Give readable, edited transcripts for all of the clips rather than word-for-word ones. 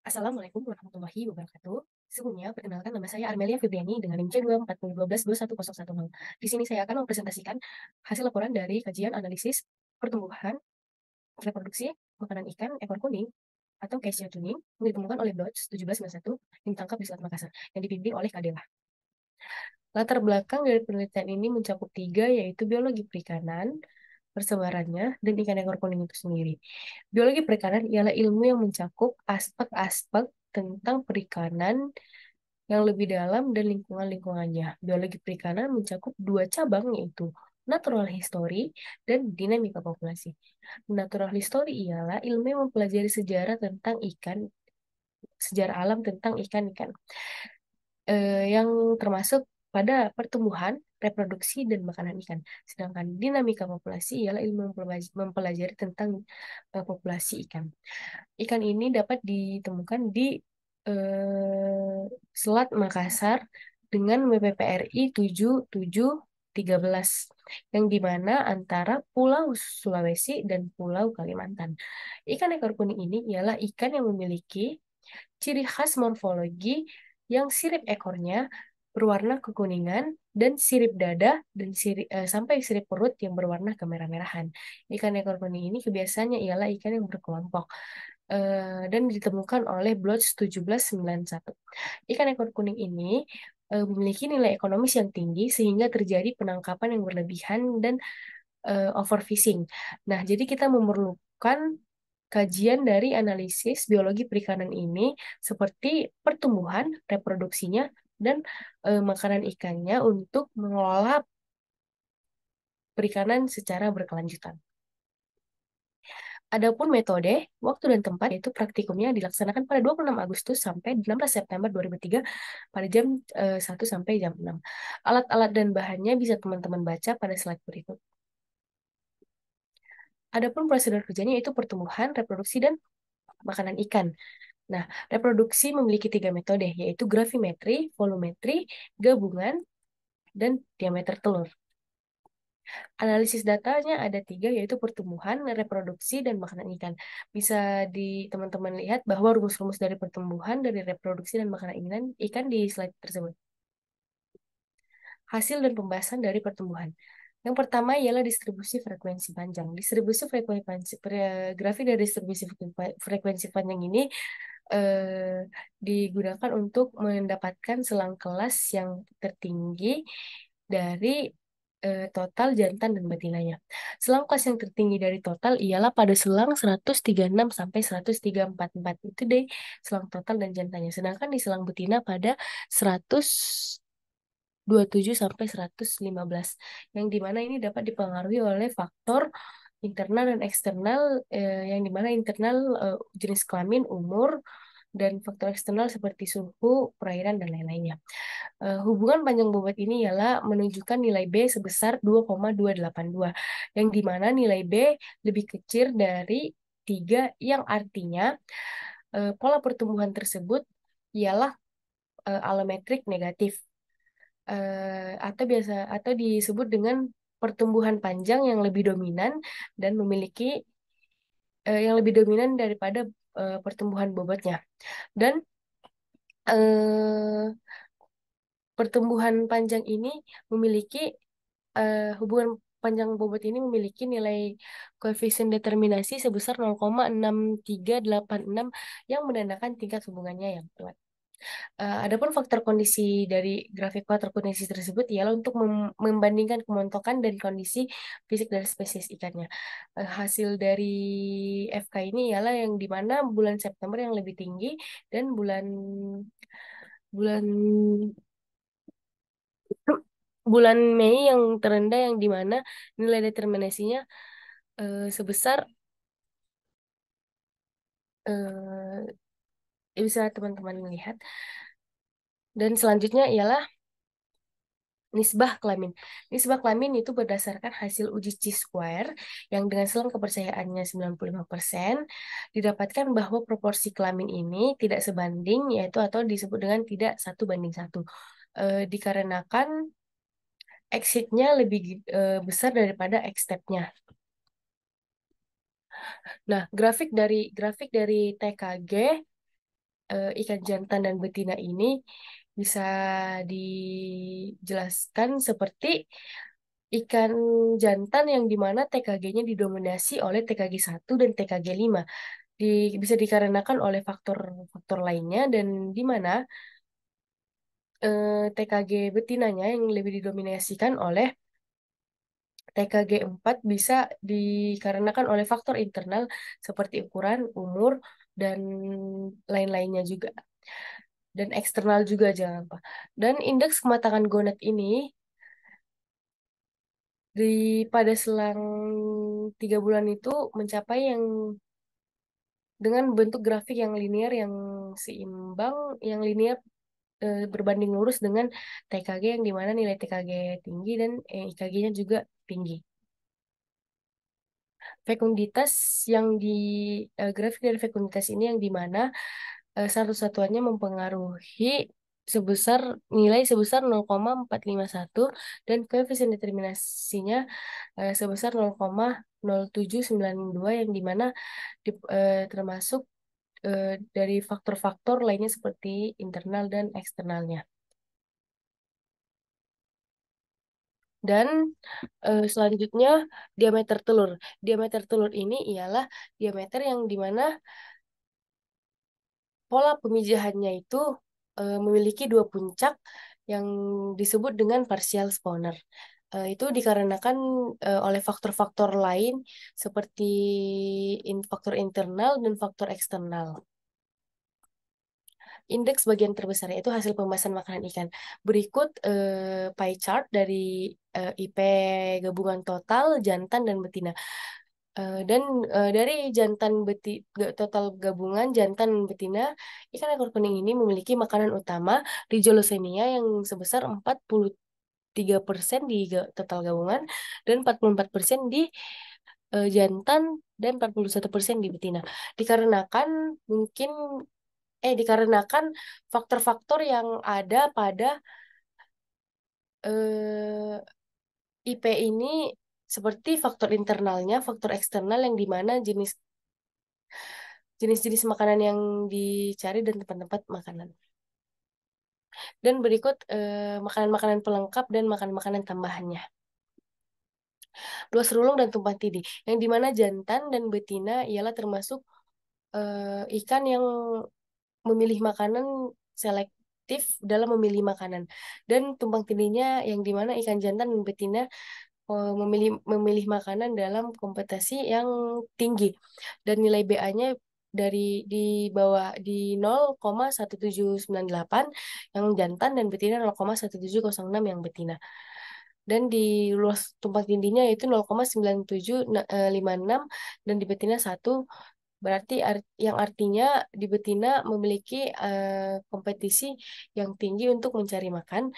Assalamualaikum warahmatullahi wabarakatuh. Sebelumnya, perkenalkan nama saya Armelia Febriani dengan NIM C240122110. Di sini saya akan mempresentasikan hasil laporan dari kajian analisis pertumbuhan, reproduksi, makanan ikan, ekor kuning, atau Cassia tuning, yang ditemukan oleh Dodge 1791 yang ditangkap di Selat Makassar, yang dibimbing oleh Kadela. Latar belakang dari penelitian ini mencakup tiga, yaitu biologi perikanan, persebarannya, dan ikan ekor kuning itu sendiri. Biologi perikanan ialah ilmu yang mencakup aspek-aspek tentang perikanan yang lebih dalam dan lingkungan-lingkungannya. Biologi perikanan mencakup dua cabang, yaitu natural history dan dinamika populasi. Natural history ialah ilmu yang mempelajari sejarah tentang ikan, sejarah alam tentang ikan-ikan, yang termasuk pada pertumbuhan, reproduksi, dan makanan ikan. Sedangkan dinamika populasi ialah ilmu mempelajari tentang populasi ikan. Ikan ini dapat ditemukan di Selat Makassar dengan WPPRI 7713, yang dimana antara Pulau Sulawesi dan Pulau Kalimantan. Ikan ekor kuning ini ialah ikan yang memiliki ciri khas morfologi yang sirip ekornya berwarna kekuningan dan sirip dada dan sampai sirip perut yang berwarna kemerah-merahan. Ikan ekor kuning ini kebiasaannya ialah ikan yang berkelompok dan ditemukan oleh Bloch 1791. Ikan ekor kuning ini memiliki nilai ekonomis yang tinggi sehingga terjadi penangkapan yang berlebihan dan overfishing. Nah, jadi kita memerlukan kajian dari analisis biologi perikanan ini seperti pertumbuhan, reproduksinya, dan makanan ikannya untuk mengelola perikanan secara berkelanjutan. Adapun metode, waktu dan tempat yaitu praktikumnya dilaksanakan pada 26 Agustus sampai 16 September 2003 pada jam 1 sampai jam 6. Alat-alat dan bahannya bisa teman-teman baca pada slide berikut. Adapun prosedur kerjanya yaitu pertumbuhan, reproduksi, dan makanan ikan. Nah, reproduksi memiliki tiga metode, yaitu gravimetri, volumetri, gabungan, dan diameter telur. Analisis datanya ada tiga, yaitu pertumbuhan, reproduksi, dan makanan ikan. Bisa teman-teman lihat bahwa rumus-rumus dari pertumbuhan, dari reproduksi, dan makanan ikan di slide tersebut. Hasil dan pembahasan dari pertumbuhan. Yang pertama ialah distribusi frekuensi panjang. Distribusi frekuensi grafik dari distribusi frekuensi panjang ini digunakan untuk mendapatkan selang kelas yang tertinggi dari total jantan dan betinanya. Selang kelas yang tertinggi dari total ialah pada selang 136 sampai 1344. Itu deh selang total dan jantannya. Sedangkan di selang betina pada 127 sampai 115. Yang dimana ini dapat dipengaruhi oleh faktor internal dan eksternal, yang dimana internal jenis kelamin, umur, dan faktor eksternal seperti suhu, perairan, dan lain-lainnya. Hubungan panjang bobot ini ialah menunjukkan nilai B sebesar 2,282, yang dimana nilai B lebih kecil dari 3, yang artinya pola pertumbuhan tersebut ialah alometrik negatif, atau disebut dengan pertumbuhan panjang yang lebih dominan dan memiliki yang lebih dominan daripada pertumbuhan bobotnya. Dan eh, pertumbuhan panjang ini memiliki hubungan panjang bobot ini memiliki nilai koefisien determinasi sebesar 0,6386 yang menandakan tingkat hubungannya yang kuat. Adapun faktor kondisi dari grafik faktor kondisi tersebut ialah untuk membandingkan kemontokan dan kondisi fisik dari spesies ikannya. Hasil dari FK ini ialah yang di mana bulan September yang lebih tinggi dan bulan bulan bulan Mei yang terendah, yang di mana nilai determinasinya sebesar bisa teman-teman melihat. Dan selanjutnya ialah nisbah kelamin. Nisbah kelamin itu berdasarkan hasil uji Chi-square yang dengan selang kepercayaannya 95% didapatkan bahwa proporsi kelamin ini tidak sebanding, yaitu atau disebut dengan tidak 1:1. Dikarenakan exit-nya lebih besar daripada X-step-nya. Nah, grafik dari TKG ikan jantan dan betina ini bisa dijelaskan seperti ikan jantan yang dimana TKG-nya didominasi oleh TKG 1 dan TKG 5. Bisa dikarenakan oleh faktor-faktor lainnya dan di mana TKG betinanya yang lebih didominasikan oleh TKG 4 bisa dikarenakan oleh faktor internal seperti ukuran, umur, dan lain-lainnya juga. Dan eksternal juga jangan lupa. Dan indeks kematangan gonad ini di pada selang 3 bulan itu mencapai yang dengan bentuk grafik yang linear yang seimbang, yang linear berbanding lurus dengan TKG yang dimana nilai TKG tinggi dan IKG-nya juga tinggi. Fekunditas yang di grafik dari fekunditas ini yang dimana satu-satuannya mempengaruhi sebesar sebesar 0,451 dan koefisien determinasinya sebesar 0,0792 yang dimana termasuk dari faktor-faktor lainnya seperti internal dan eksternalnya. Dan selanjutnya diameter telur. Diameter telur ini ialah diameter yang dimana pola pemijahannya itu memiliki dua puncak yang disebut dengan partial spawner. Itu dikarenakan oleh faktor-faktor lain seperti faktor internal dan faktor eksternal. Indeks bagian terbesarnya itu hasil pembahasan makanan ikan. Berikut pie chart dari IP gabungan total jantan dan betina. Dan dari total gabungan jantan dan betina, ikan ekor kuning ini memiliki makanan utama Rigolosenia yang sebesar 43% di total gabungan dan 44% di jantan dan 41% di betina. Dikarenakan mungkin dikarenakan faktor-faktor yang ada pada eh, IP ini seperti faktor internalnya, faktor eksternal yang di mana jenis-jenis makanan yang dicari dan tempat-tempat makanan. Dan berikut makanan-makanan pelengkap dan makanan-makanan tambahannya. Luas relung dan tumpang tindih, yang dimana jantan dan betina ialah termasuk ikan yang memilih makanan selektif dalam memilih makanan. Dan tumpang tindihnya yang dimana ikan jantan dan betina memilih memilih makanan dalam kompetisi yang tinggi dan nilai BA-nya di bawah di 0,1798 yang jantan dan betina 0,1706 yang betina. Dan di luas tumpang tindihnya yaitu 0,9756 dan di betina 1. Berarti yang artinya di betina memiliki kompetisi yang tinggi untuk mencari makan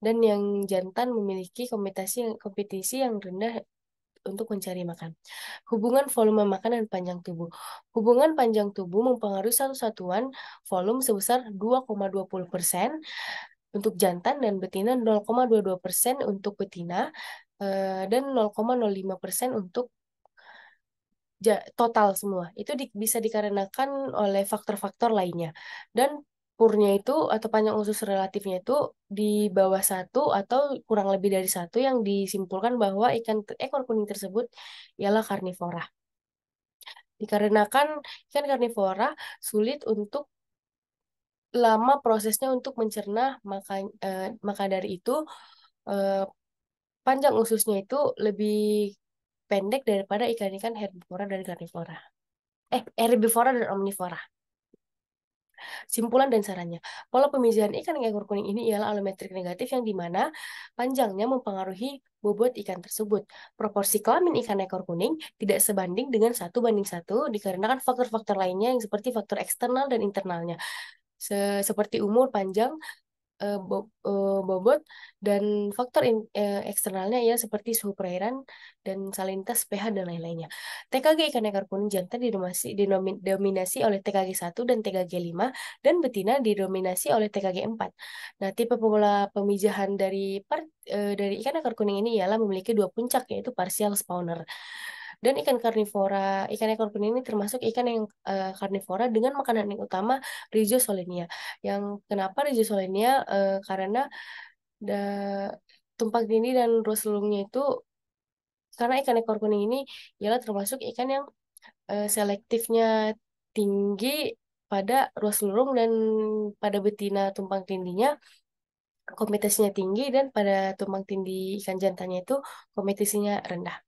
dan yang jantan memiliki kompetisi yang rendah untuk mencari makan. Hubungan volume makan dan panjang tubuh. Hubungan panjang tubuh mempengaruhi satu satuan volume sebesar 2,20% untuk jantan dan betina, 0,22% untuk betina, dan 0,05% untuk total semua. Itu bisa dikarenakan oleh faktor-faktor lainnya. Dan purnya itu atau panjang usus relatifnya itu di bawah 1 atau kurang lebih dari 1 yang disimpulkan bahwa ekor kuning tersebut ialah karnivora. Dikarenakan ikan karnivora sulit untuk lama prosesnya untuk mencerna maka dari itu eh, panjang ususnya itu lebih pendek daripada ikan-ikan herbivora dan karnivora. Herbivora dan omnivora. Simpulan dan sarannya. Pola pemisahan ikan ekor kuning ini ialah alometrik negatif yang dimana panjangnya mempengaruhi bobot ikan tersebut. Proporsi kelamin ikan ekor kuning tidak sebanding dengan 1:1 dikarenakan faktor-faktor lainnya yang seperti faktor eksternal dan internalnya. Seperti umur panjang, bobot dan faktor eksternalnya ya seperti suhu perairan dan salinitas pH dan lain-lainnya. TKG ikan ekor kuning jantan didominasi oleh TKG 1 dan TKG 5 dan betina didominasi oleh TKG 4. Nah, tipe pola pemijahan dari ikan ekor kuning ini ialah memiliki dua puncak yaitu partial spawner. Dan ikan karnivora, ikan ekor kuning ini termasuk ikan yang karnivora dengan makanan yang utama Rhizosolenia. Yang kenapa Rhizosolenia? Karena da, tumpang tindih dan ruas lelungnya itu, karena ikan ekor kuning ini ialah termasuk ikan yang selektifnya tinggi pada ruas lelung, dan pada betina tumpang tindihnya kompetisinya tinggi, dan pada tumpang tindih ikan jantannya itu kompetisinya rendah.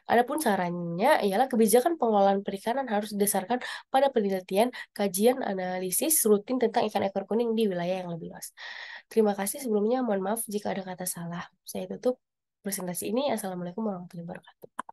Adapun sarannya ialah kebijakan pengelolaan perikanan harus didasarkan pada penelitian, kajian, analisis rutin tentang ikan ekor kuning di wilayah yang lebih luas. Terima kasih sebelumnya, mohon maaf jika ada kata salah. Saya tutup presentasi ini. Assalamualaikum warahmatullahi wabarakatuh.